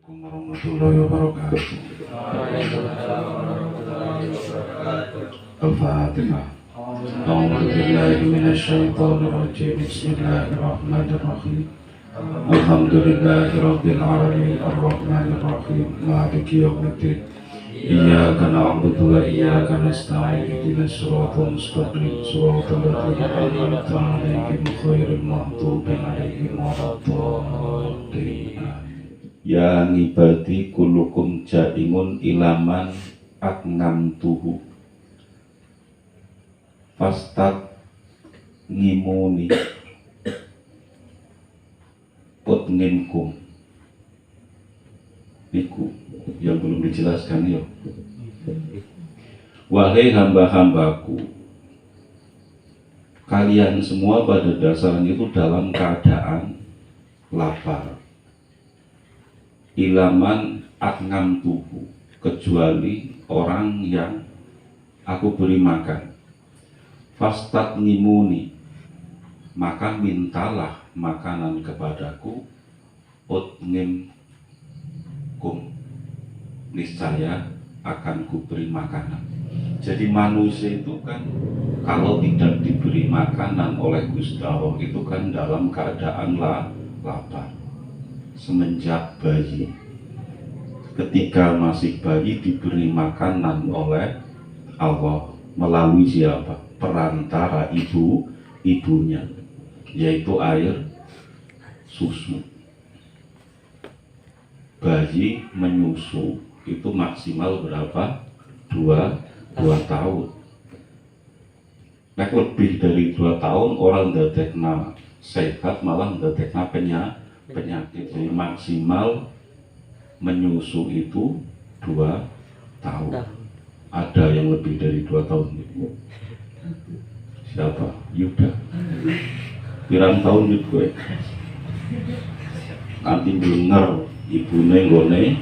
Assalamualaikum warahmatullahi wabarakatuh. Al-Fatihah. A'udzu billahi minasyaitonir rajim. Bismillahirrahmanirrahim. Alhamdulillahirabbil alamin arrahmanir rahim maliki yaumiddin. Iyyaka na'budu wa iyyaka nasta'in ihdinas siratal mustaqim siratal ladzina an'amta 'alaihim ghairil maghdubi 'alaihim waladdallin. Ya ngibadi kulukum jaimun ilaman akngam tuhu fastat ngimuni ut ngimkum iku yang belum dijelaskan ya. Wahai hamba-hambaku, kalian semua pada dasarnya itu dalam keadaan lapar. Ilaman akngam tuhu, kecuali orang yang aku beri makan. Fastat ngimuni, maka mintalah makanan kepadaku. Ut ngimkum, niscaya akan kuberi makanan. Jadi manusia itu kan kalau tidak diberi makanan oleh Gusti Allah itu kan dalam keadaan lapar. Semenjak bayi, ketika masih bayi diberi makanan oleh Allah melalui siapa? Perantara ibunya, yaitu air susu. Bayi menyusu itu maksimal berapa? 2 tahun. Nek lebih dari 2 tahun orang ndadekna sehat malah ndadekna penyakit. Jadi maksimal menyusu itu 2 tahun. Ada yang lebih dari 2 tahun. Siapa? Yuda. Pirang tahun Yud gue. Nanti denger ibune nggone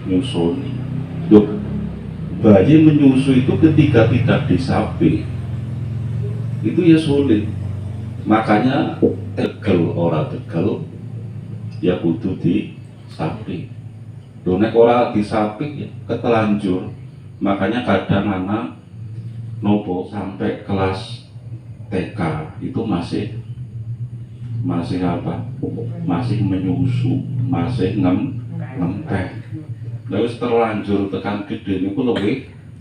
nyusuni. Duk, bayi menyusu itu ketika tidak disapi itu ya sulit. Makanya tegel ora tegel ya kudu disapi. Nek ora disapi ya ketelanjur. Makanya kadang anak nopo sampai kelas TK itu masih apa? Masih menyusu, masih ngempek. Lalu terlanjur tekan gede itu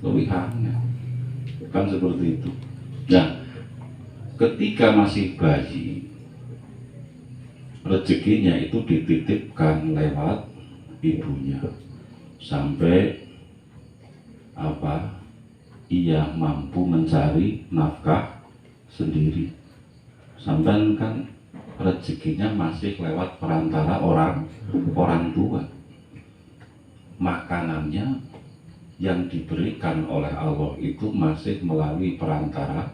lebih hangat. Kan seperti itu. Nah, ketika masih bayi, rezekinya itu dititipkan lewat ibunya sampai apa? Ia mampu mencari nafkah sendiri. Sampai kan rezekinya masih lewat perantara orang tua. Makanannya yang diberikan oleh Allah itu masih melalui perantara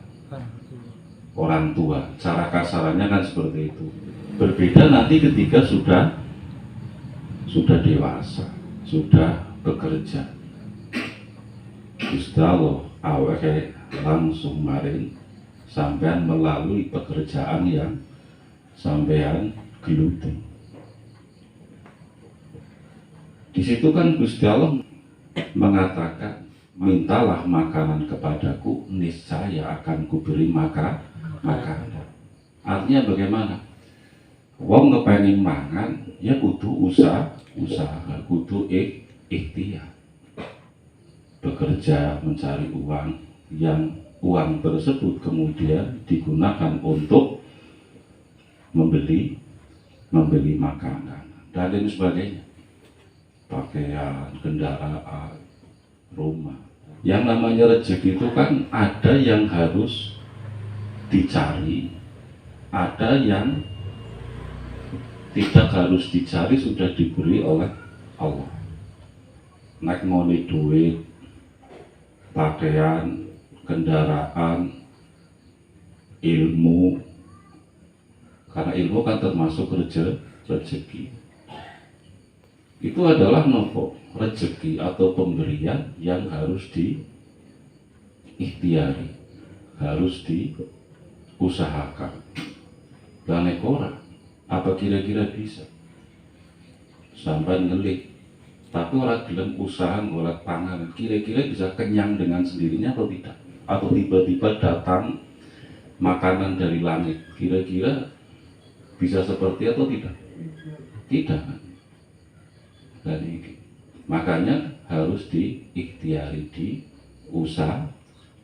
orang tua. Cara kasarannya kan seperti itu. Berbeda nanti ketika sudah dewasa, sudah bekerja. Gusti Allah awake langsung maring sampean melalui pekerjaan yang sampean geluti. Di situ kan Gusti Allah mengatakan, mintalah makanan kepadaku, niscaya akan kuberi makanan. Artinya bagaimana? Wong ngepengin mangan, ya kudu usaha, kudu ikhtiar. Bekerja mencari uang, yang uang tersebut kemudian digunakan untuk membeli makanan dan lain sebagainya. Pakaian, kendaraan, rumah. Yang namanya rezeki itu kan ada yang harus dicari, ada yang tidak harus dicari, sudah diberi oleh Allah. Nek ngoni duit, pakaian, kendaraan, ilmu, karena ilmu kan termasuk rezeki. Itu adalah nopo rezeki atau pemberian yang harus diikhtiari, harus diusahakan. Dan nek ora, apa kira-kira bisa? sampai ngelik, tapi orang gelem usaha golek pangan, kira-kira bisa kenyang dengan sendirinya atau tidak? Atau tiba-tiba datang makanan dari langit, kira-kira bisa seperti atau tidak? Tidak kan? Dan ini makanya harus diikhtiari,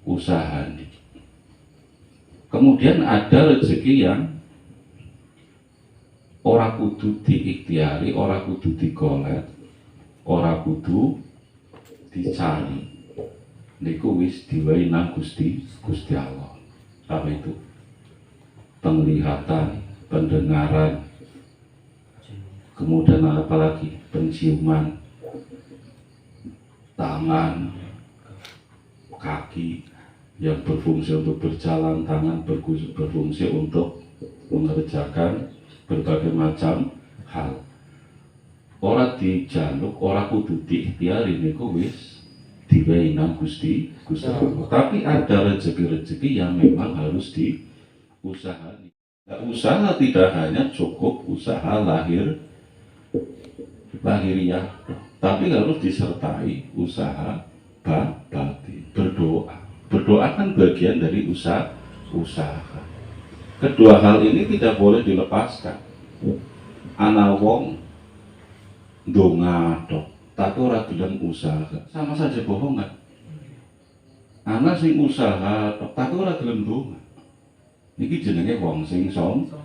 usahani. Kemudian ada rezeki yang ora kudu diikhtiari, ora kudu digolek, ora kudu dicari. Niku wis diwehi nang Gusti Allah. Apa itu? Penglihatan, pendengaran, kemudian apa lagi? Penciuman, tangan, kaki yang berfungsi untuk berjalan, tangan berfungsi untuk mengerjakan berbagai macam hal. Ora dijaluk, ora kudu diikhtiari, niku wis diwehi nang Gusti Allah. Tapi ada rezeki-rezeki yang memang harus diusahani. Nah, usaha tidak hanya cukup usaha lahiriah, tapi harus disertai usaha batin, berdoa kan bagian dari usaha. Kedua hal ini tidak boleh dilepaskan. Ana wong ndonga tok tapi ora gelem usaha, sama saja bohong kan? Ana sing usaha tok tapi ora gelem ndonga, niki jenenge wong sing sombong.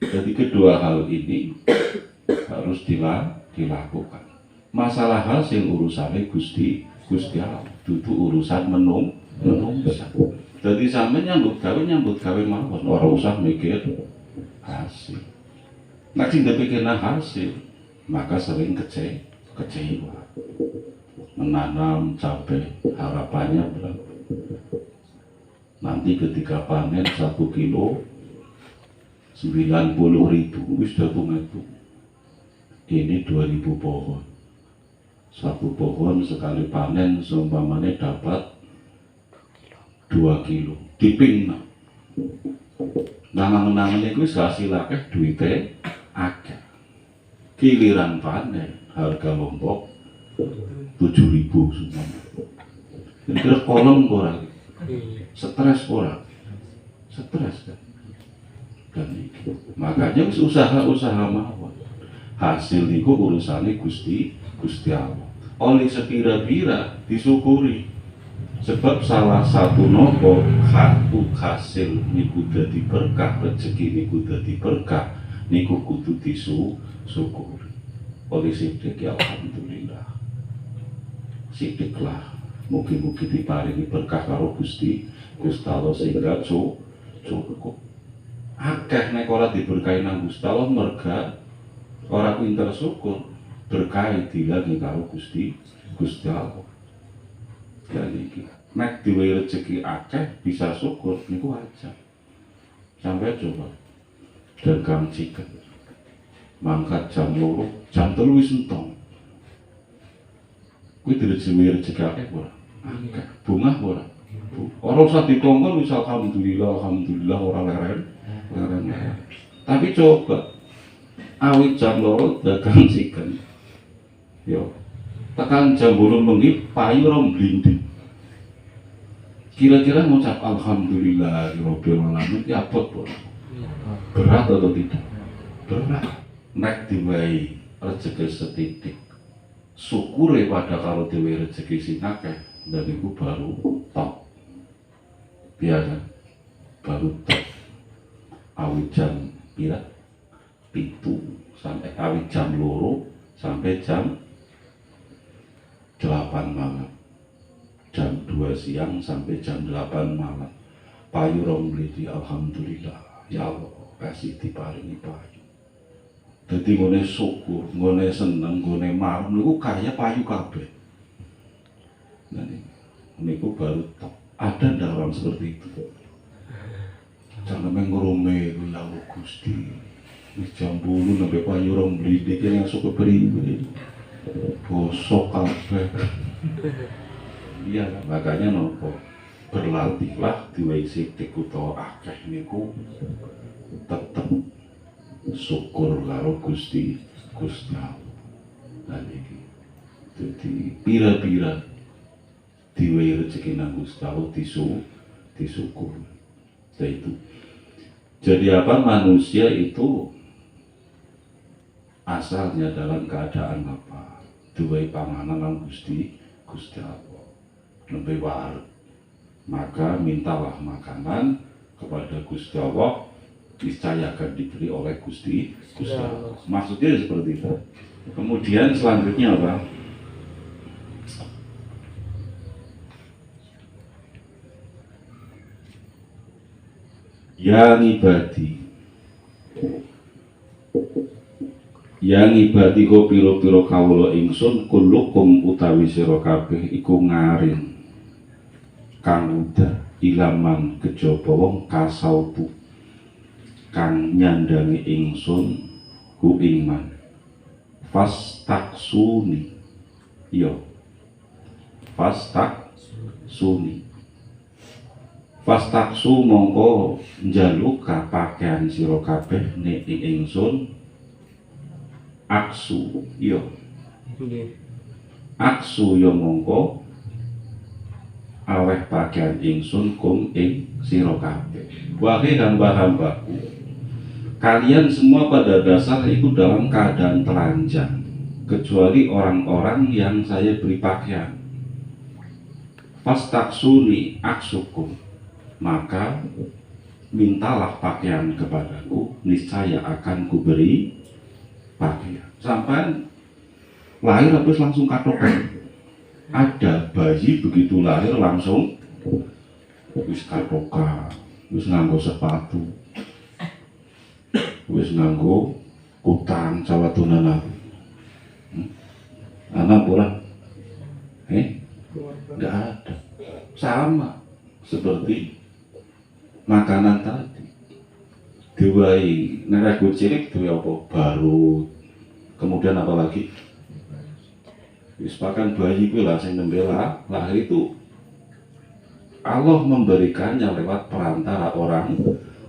Jadi kedua hal ini harus dilakukan. Masalah hal sing urusane Gusti Allah, dudu urusan menungsa. Jadi sampe nyambut gawe mawon, ora usah mikir hasil. Nek sing dipikir hasil, maka sering kecewa. Menanam cabai, harapannya berapa? Nanti ketika panen 1 kilo 90.000, wis itu. Ini 2.000 pohon. Satu pohon sekali panen seumpamanya dapat 2 kilo. Diping nangan itu hasil akeh, duitnya akeh. Giliran panen harga lombok 7.000 semua. Kira kolom orang, stres orang, stres kan. Dan itu makanya usaha mawon. Hasil niku urusane Gusti Allah. Oleh sekira-kira disyukuri. Sebab salah satu nopo hasil niku dadi berkah, rezeki niku dadi berkah, niku kudu disyukuri. Oleh sidik ya alhamdulillah. Sidiklah, mugi-mugi diparingi berkah karo Gusti Allah sehingga cukup. Akeh nek ora diberkahi nang Gusti Allah merga ora pinter syukur, berkah dilangi karo Gusti Allah. Jadi nek diwehi rezeki akeh bisa syukur niku wajar. Sampai coba dagang chicken mangkat jam 2, jam 3 wis entong. Kuwi diwehi rezeki akeh ora? Akeh. Bungah ora? Ora usah dikongkon wis alhamdulillah ora leren. Tapi coba awit jam 2 dagang chicken. Yo tekan jam 8 bengi payu rom blinding. Kira-kira ngucap alhamdulillahirabbil alamin ki abot ora? Berat atau tidak? Berat. Nek diwehi rezeki setitik, syukure pada karo diwehi rezeki sing akeh, dan iku baru top. Biasa baru top. Awit jam pira? 7 sampai awit jam 2 sampai jam 8 malam. Jam 2 siang sampai jam 8 malam. Payu rong bledi alhamdulillah. Ya Allah, kasih diparingi payu. Dadi ngene syukur, ngene seneng, ngene marem niku kaya payu kabeh. Nah niku baru top. Ada ndak orang seperti itu? Jangan mengrome ya Allah Gusti. Wis jam 10 sampai payu rong bledi yang suka beri. Bosok kabeh. Iya, makanya nopo berlatihlah diwehi sithik utawa akeh niku tetep syukur karo Gusti Gusti Allah. Lan iki dadi pira-pira diwehi rezeki nang Gusti Allah disyukur. Itu. Jadi apa, manusia itu asalnya dalam keadaan apa? Duwe panganan nang Gusti Allah. Nembe wareg. Maka mintalah makanan kepada Gusti Allah, niscaya akan diberi oleh Gusti Allah. Maksudnya seperti itu. Kemudian selanjutnya apa? yang ibadi ko piro-piro kawula ingsun kulukum utawi sira kabeh iku ngaring kang udah ilaman kejaba wong kasautu kang nyandangi ingsun hu ingman fastaksuni yo fastaksu mongko njaluk kapakean sira kabeh nek ing ingsun aksu yo mongko aweh pakaian ingsun kum ing sira kabeh. Wahai hamba-hambaku, kalian semua pada dasar itu dalam keadaan telanjang, kecuali orang-orang yang saya beri pakaian. Fastaksuni aksukum, maka mintalah pakaian kepadaku, niscaya akan kuberi pakaian. Sampai lahir habis langsung katokan. Ada bayi begitu lahir langsung wis katokan, wis nganggo sepatu, wis nganggo kutang sawatunan aku. Anak pulang, nggak ada. Sama seperti makanan tadi. Diwai nek cilik duwe apa? Baru. Kemudian apa lagi? Wis pakan bayi kuwi lah sing nembe lahir itu Allah memberikannya lewat perantara orang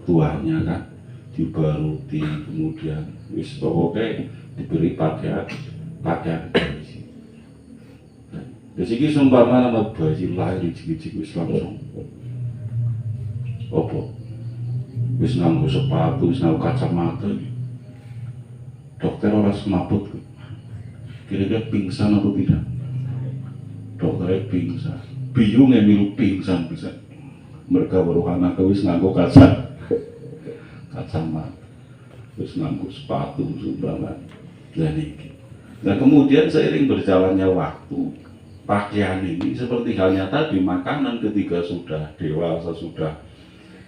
tuanya kan, dibaruti, kemudian wis pokoknya diberi pakaian bayi. Jadi iki sumpama nama bayi lahir ijik-ijik wis langsung opo? Wis nganggo sepatu, wis nganggo kacamata. Dokter ora semaput. Kira-kira pingsan atau tidak? Dokternya pingsan. Bingung milu pingsan bisa. Mereka baru anak wis nganggo kacamata, wis nganggo sepatu sumbangan. Dan ini. Nah kemudian seiring berjalannya waktu, pakaian ini seperti halnya tadi makanan ketika sudah dewasa, sudah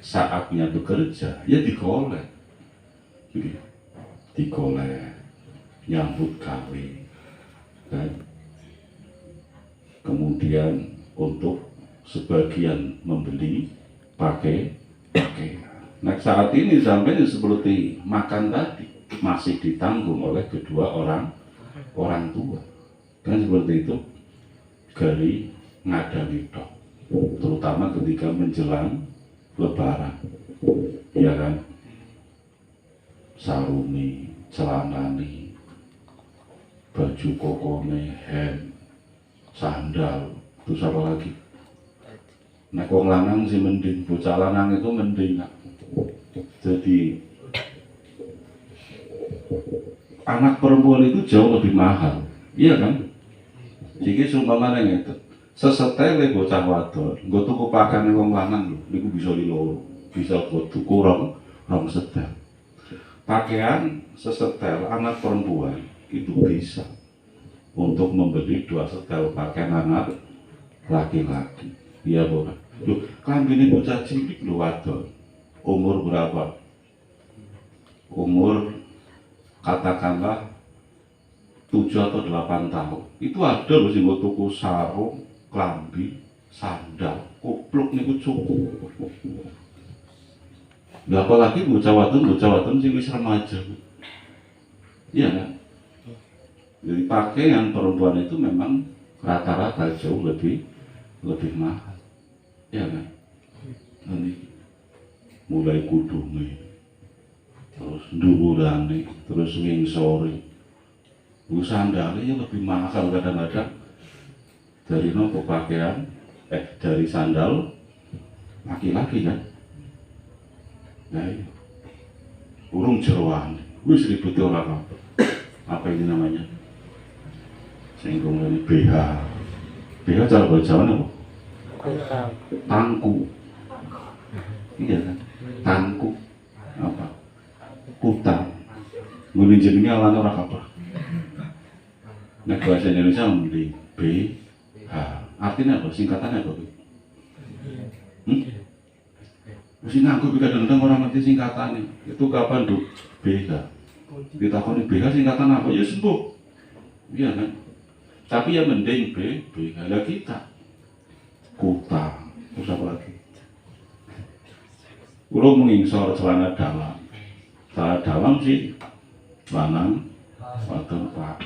saatnya bekerja, ya digolek, nyambut kawin. Kan? Kemudian untuk sebagian membeli pakaian. Nah saat ini sampai seperti makan tadi masih ditanggung oleh kedua orang tua. Kan seperti itu gari ngadali tok, terutama ketika menjelang Lebaran, ya kan, saruni, celanani, baju kokone, hem, sandal, terus apa lagi? Nek wong lanang sih mending, bocah lanang itu mending. Jadi anak perempuan itu jauh lebih mahal, iya kan? Jadi sumpamane ngeten, sesetele bocah wadon, nggo tuku pakane wong lanang lho, niku bisa diloro, bisa tuku rong setel. Pakaian sesetel anak perempuan itu bisa untuk membeli 2 setel pakaian anak laki-laki. Iya bukan? Loh, klambine bocah cilik lho wadon. Umur berapa? Umur katakanlah 7 atau 8 tahun. Itu ada loh sing tuku sarung, klambi, sandal, kupluk niku cukup. Nah, apalagi bocah wadon sing wis remaja. Iya kan? Jadi pakaian perempuan itu memang rata-rata jauh lebih mahal. Iya kan? Nanti mulai kudunge, terus nduwurane, terus ngingsore, Sandalnya lebih mahal kadang-kadang dari nopo pakaian, dari sandal laki-laki kan. Nah, iya. Urung jeroan, wis ribut orang apa ini namanya? Singgung ini BH. BH cara bahasa apa? Tangku. Iya kan? Tangku. Apa? Kutang. Ngulin jenengnya alane ora apa. Nek bahasa Indonesia mending BH. Artinya apa? Singkatannya apa? Mesti nganggo kadang-kadang orang ngerti singkatannya. Itu kapan tuh? BH. Kita koni BH singkatan apa? Ya sembuh. Iya kan? Tapi yang mending BH lah kita. Kuta. Terus apa lagi? Kulo mengingsor celana dalam. Celana dalam sih lanang wadon pak.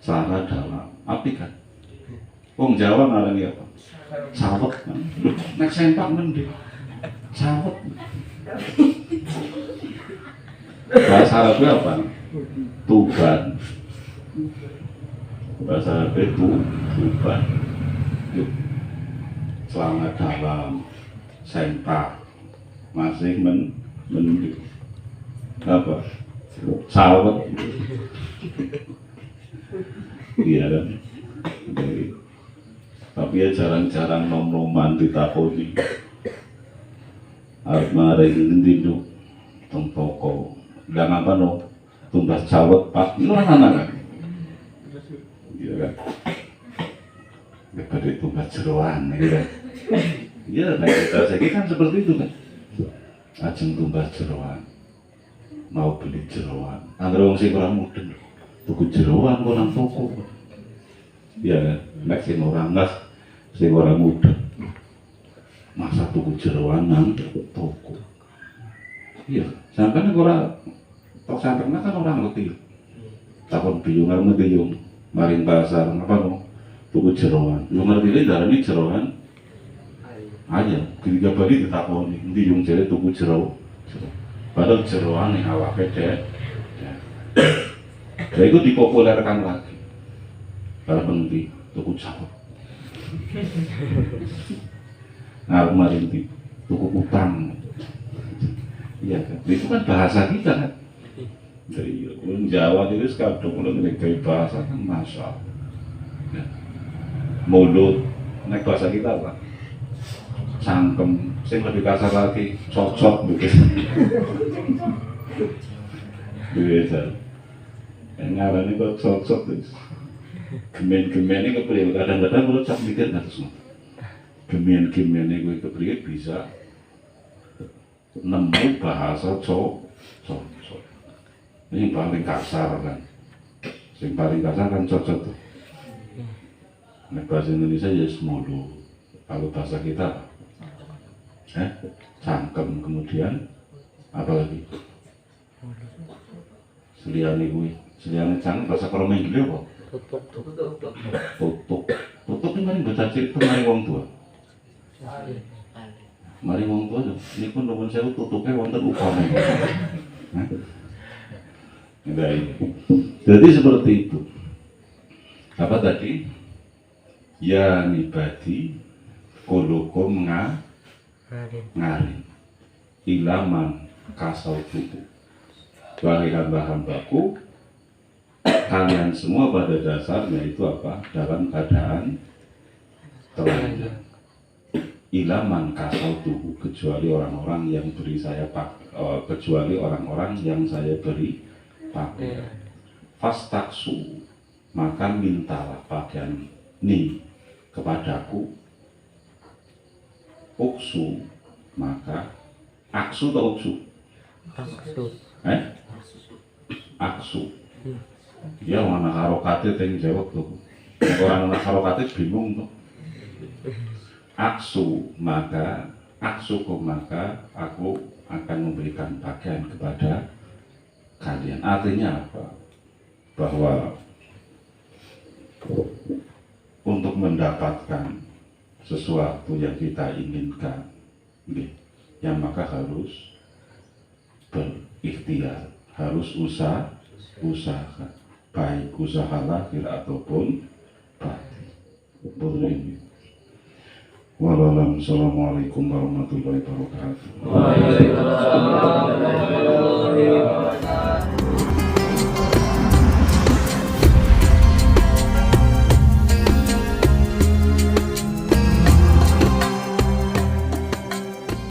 Celana dalam. Api kan? Wong Jawa ngarani apa? Sawet. Nek sempak mending. Sawet. Bahasa Arabnya apa? Tuban. Bahasa Arabnya tuban. Celana dalam, sempak, masih mending. Apa? Sawet. Iya kan? Tapi ya jarang-jarang nom-noman ditakoni. Arep maring ngendi nduk teng toko. Ndang apa no? Tumbas cawet Pak. Itu anak kan? Iya kan? Daripada tumbas jeroan ya kan? Iya, nah kita saiki kan seperti itu kan. Ajeng tumbas jeroan. Mau beli jeroan. Anggere wong sing ora mudeng. Tuku jeroan kok nang toko. Iya kan? Nek sing ora ngas sing ora muda masa tuku jeroan nang toko. Iya, sampeyan ora tok sampeyan kan orang ngerti. Takon biyung karo ngediyung maring pasar apa no tuku jeroan. Yo ngerti darane jeroan. Aja, ketika bali ditakoni ndiyung jere tuku jero. Padahal jeroan ning awake dhek. Ya itu dipopulerkan lagi. Kalau penting tuku cawet. Nah, kemarin di tuku utang. Iya kan? Itu kan bahasa kita kan. Dari orang Jawa itu kadang orang ngerti bahasa kan masya. Ya. Mulut, nek bahasa kita apa? Cangkem, sing lebih kasar lagi, cocok begitu. Biasa. Yang ngarani kok cocok terus. Gemen-gemen ini kepriye kadang-kadang kalau cak mikir nggak terus gemen-gemen ini kepriye bisa nemu bahasa cocok ini paling kasar kan yang paling kasar kan cocok tuh nah, bahasa Indonesia ya semulu kalau bahasa kita cangkem kemudian apa lagi seliani cangkem bahasa kalau Inggris apa? Tutup ini mari baca cerita mari wong tua. Mari wong tua ini pun nuwun sewu tutupnya wonten upame. Jadi seperti itu. Apa tadi? Ya nibadi kulukum ngarin ilaman kasau tubuh. Wahai hamba-hambaku, kalian semua pada dasarnya itu apa? Dalam keadaan telanjang. Ilaman kasau tubuh, kecuali orang-orang yang beri saya kecuali orang-orang yang saya beri pakaian. Fastaksu, maka mintalah pakaian ni kepadaku. Uksu, maka aksu atau uksu? Aksu. Ya anak harokate teng jawab tuh. Orang anak harokate bingung tuh. Aksu maka aku akan memberikan pakaian kepada kalian. Artinya apa? Bahwa untuk mendapatkan sesuatu yang kita inginkan, ya maka harus berikhtiar, harus usaha, baik usaha lahir ataupun batin. Ini. Wassalamualaikum warahmatullahi wabarakatuh. Waalaikumsalam warahmatullahi wabarakatuh.